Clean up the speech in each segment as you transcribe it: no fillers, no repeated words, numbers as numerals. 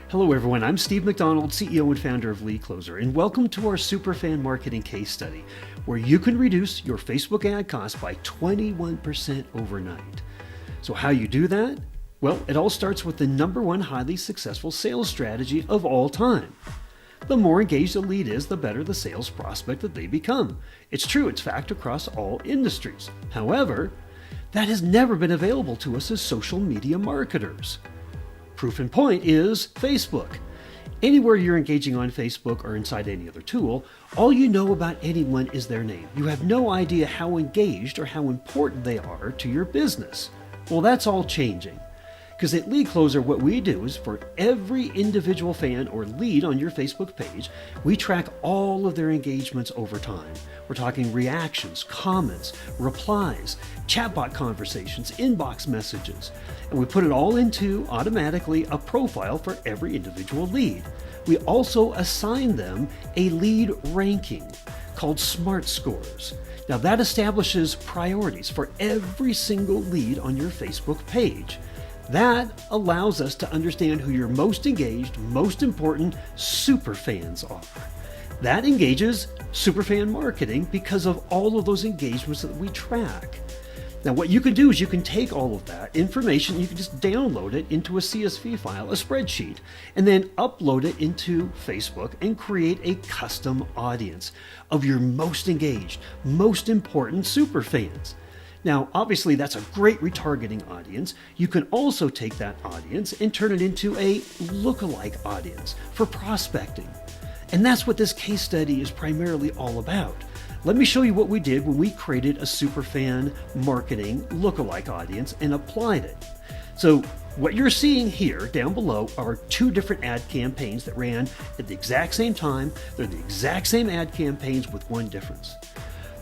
Hello everyone, I'm Steve McDonald, CEO and founder of LeadKlozer, and welcome to our Superfan Marketing Case Study, where you can reduce your Facebook ad cost by 21% overnight. So how you do that? Well, it all starts with the number one highly successful sales strategy of all time. The more engaged a lead is, the better the sales prospect that they become. It's true, it's fact across all industries. However, that has never been available to us as social media marketers. Proof in point is Facebook. Anywhere you're engaging on Facebook or inside any other tool, all you know about anyone is their name. You have no idea how engaged or how important they are to your business. Well, that's all changing. Because at LeadKlozer, what we do is for every individual fan or lead on your Facebook page, we track all of their engagements over time. We're talking reactions, comments, replies, chatbot conversations, inbox messages, and we put it all into automatically a profile for every individual lead. We also assign them a lead ranking called Smart Scores. Now that establishes priorities for every single lead on your Facebook page. That allows us to understand who your most engaged, most important super fans are. That engages superfan marketing because of all of those engagements that we track. Now what you can do is you can take all of that information, you can just download it into a CSV file, a spreadsheet, and then upload it into Facebook and create a custom audience of your most engaged, most important superfans. Now, obviously, that's a great retargeting audience. You can also take that audience and turn it into a lookalike audience for prospecting. And that's what this case study is primarily all about. Let me show you what we did when we created a superfan marketing lookalike audience and applied it. So what you're seeing here down below are two different ad campaigns that ran at the exact same time. They're the exact same ad campaigns with one difference.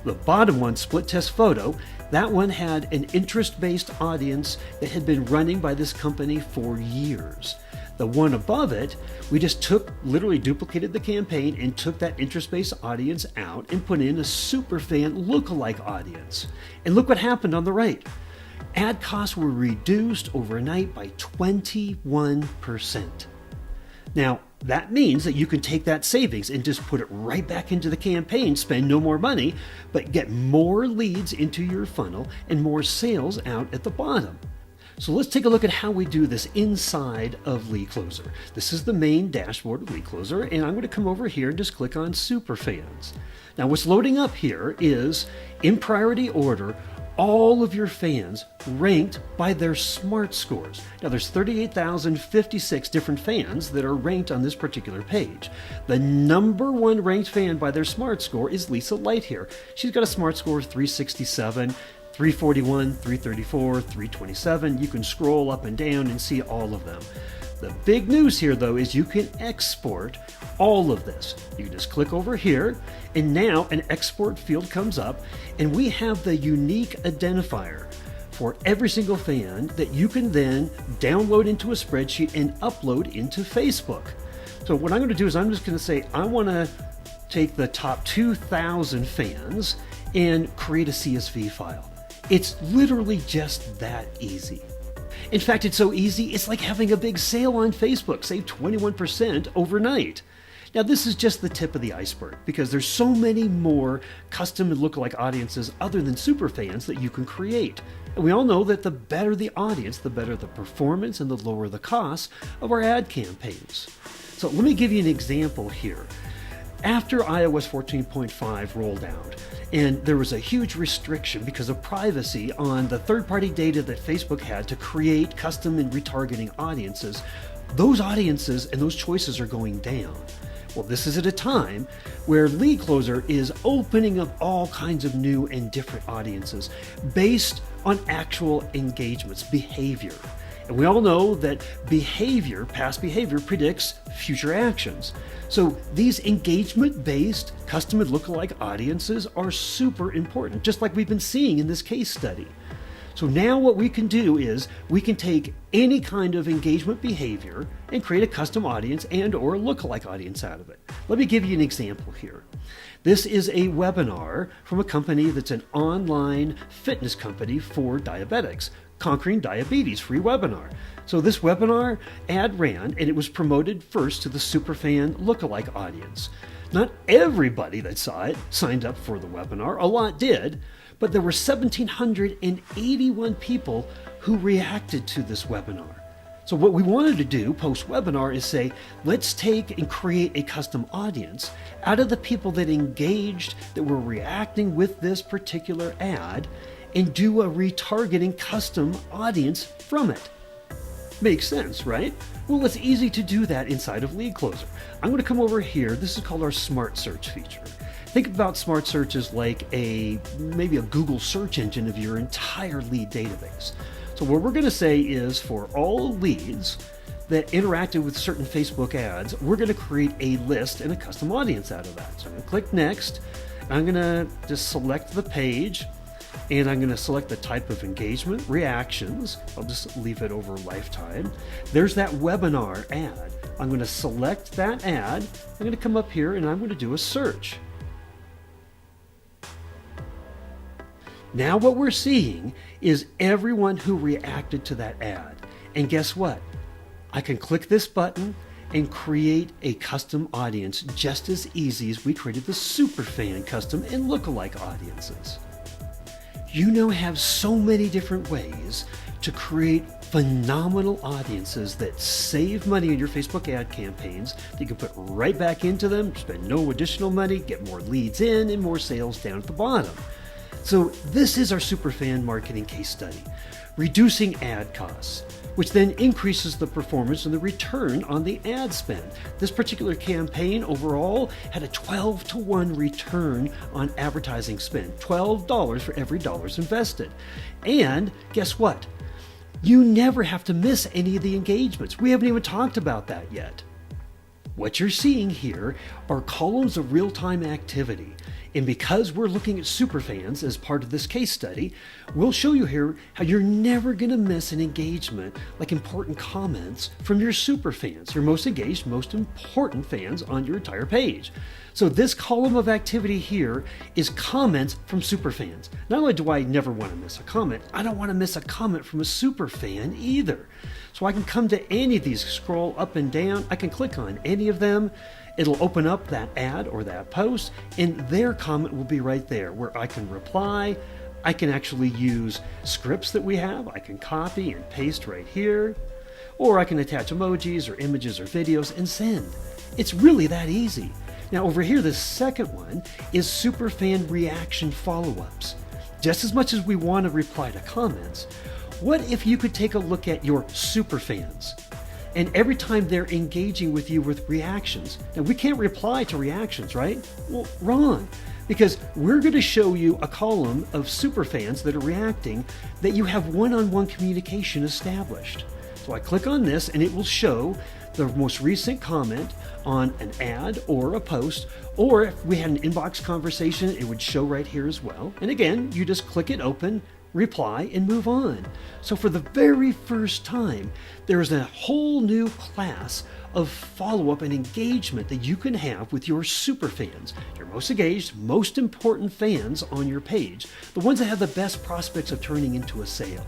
The bottom one, Split Test Photo, that one had an interest-based audience that had been running by this company for years. The one above it, we just literally duplicated the campaign and took that interest-based audience out and put in a superfan lookalike audience. And look what happened on the right. Ad costs were reduced overnight by 21%. Now, that means that you can take that savings and just put it right back into the campaign, spend no more money, but get more leads into your funnel and more sales out at the bottom. So let's take a look at how we do this inside of LeadKlozer. This is the main dashboard of LeadKlozer, and I'm going to come over here and just click on Superfans. Now what's loading up here is, in priority order, all of your fans ranked by their Smart Scores. Now there's 38,056 different fans that are ranked on this particular page. The number one ranked fan by their Smart Score is Lisa Light here. She's got a Smart Score of 367, 341, 334, 327. You can scroll up and down and see all of them. The big news here though is you can export all of this. You can just click over here and now an export field comes up and we have the unique identifier for every single fan that you can then download into a spreadsheet and upload into Facebook. So what I'm going to do is I'm just going to say I want to take the top 2,000 fans and create a CSV file. It's literally just that easy. In fact, it's so easy, it's like having a big sale on Facebook, save 21% overnight. Now, this is just the tip of the iceberg because there's so many more custom and lookalike audiences other than superfans that you can create. And we all know that the better the audience, the better the performance and the lower the costs of our ad campaigns. So let me give you an example here. After iOS 14.5 rolled out, and there was a huge restriction because of privacy on the third-party data that Facebook had to create custom and retargeting audiences, those audiences and those choices are going down. Well, this is at a time where LeadKlozer is opening up all kinds of new and different audiences based on actual engagements, behavior. And we all know that past behavior predicts future actions. So these engagement-based custom and lookalike audiences are super important, just like we've been seeing in this case study. So now what we can do is we can take any kind of engagement behavior and create a custom audience and or a lookalike audience out of it. Let me give you an example here. This is a webinar from a company that's an online fitness company for diabetics Conquering Diabetes free webinar. So this webinar ad ran, and it was promoted first to the superfan lookalike audience. Not everybody that saw it signed up for the webinar. A lot did, but there were 1,781 people who reacted to this webinar. So what we wanted to do post-webinar is say, let's take and create a custom audience out of the people that engaged, that were reacting with this particular ad, and do a retargeting custom audience from it. Makes sense, right? Well, it's easy to do that inside of LeadKlozer. I'm going to come over here. This is called our Smart Search feature. Think about Smart Search as like maybe a Google search engine of your entire lead database. So what we're going to say is for all leads that interacted with certain Facebook ads, we're going to create a list and a custom audience out of that. So I'm going to click Next. I'm going to just select the page. And I'm going to select the type of engagement, reactions. I'll just leave it over lifetime. There's that webinar ad. I'm going to select that ad. I'm going to come up here and I'm going to do a search. Now what we're seeing is everyone who reacted to that ad. And guess what? I can click this button and create a custom audience just as easy as we created the superfan custom and lookalike audiences. You now have so many different ways to create phenomenal audiences that save money in your Facebook ad campaigns that you can put right back into them, spend no additional money, get more leads in, and more sales down at the bottom. So this is our superfan marketing case study, reducing ad costs, which then increases the performance and the return on the ad spend. This particular campaign overall had a 12-to-1 return on advertising spend, $12 for every dollar invested. And guess what? You never have to miss any of the engagements. We haven't even talked about that yet. What you're seeing here are columns of real-time activity. And because we're looking at superfans as part of this case study, we'll show you here how you're never going to miss an engagement like important comments from your superfans, your most engaged, most important fans on your entire page. So this column of activity here is comments from superfans. Not only do I never want to miss a comment, I don't want to miss a comment from a superfan either. So I can come to any of these, scroll up and down, I can click on any of them. It'll open up that ad or that post, and their comment will be right there where I can reply. I can actually use scripts that we have. I can copy and paste right here, or I can attach emojis or images or videos and send. It's really that easy. Now over here, the second one is superfan reaction follow-ups. Just as much as we want to reply to comments, what if you could take a look at your superfans? And every time they're engaging with you with reactions. Now we can't reply to reactions, right? Well, wrong. Because we're going to show you a column of superfans that are reacting that you have one-on-one communication established. So I click on this and it will show the most recent comment on an ad or a post, or if we had an inbox conversation, it would show right here as well. And again, you just click it open, reply, and move on. So for the very first time, there is a whole new class of follow-up and engagement that you can have with your superfans, your most engaged, most important fans on your page, the ones that have the best prospects of turning into a sale.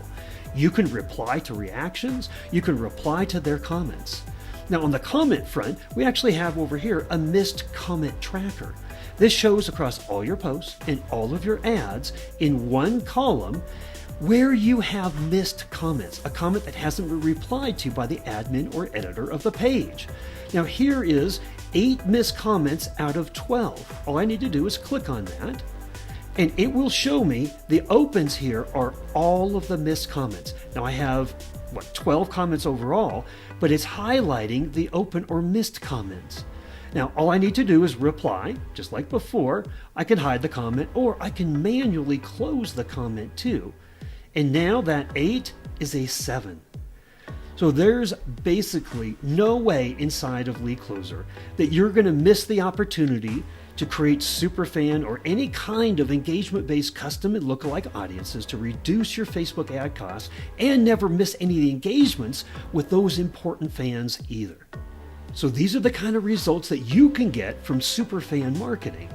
You can reply to reactions, you can reply to their comments. Now on the comment front, we actually have over here a missed comment tracker. This shows across all your posts and all of your ads in one column where you have missed comments, a comment that hasn't been replied to by the admin or editor of the page. Now here is 8 missed comments out of 12. All I need to do is click on that, and it will show me the opens here are all of the missed comments. Now I have 12 comments overall, but it's highlighting the open or missed comments. Now all I need to do is reply, just like before. I can hide the comment, or I can manually close the comment too. And now that 8 is a 7. So there's basically no way inside of LeadKlozer that you're going to miss the opportunity to create superfan or any kind of engagement-based custom and lookalike audiences to reduce your Facebook ad costs and never miss any of the engagements with those important fans either. So these are the kind of results that you can get from superfan marketing.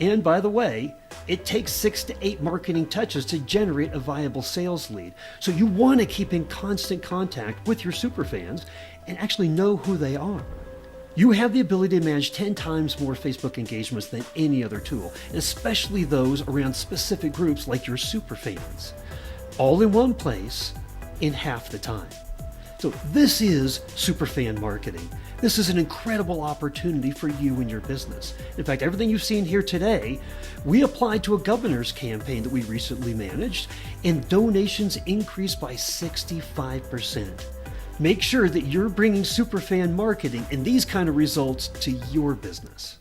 And by the way, it takes 6 to 8 marketing touches to generate a viable sales lead. So you want to keep in constant contact with your superfans and actually know who they are. You have the ability to manage 10 times more Facebook engagements than any other tool, and especially those around specific groups like your superfans, all in one place in half the time. So this is superfan marketing. This is an incredible opportunity for you and your business. In fact, everything you've seen here today, we applied to a governor's campaign that we recently managed, and donations increased by 65%. Make sure that you're bringing superfan marketing and these kind of results to your business.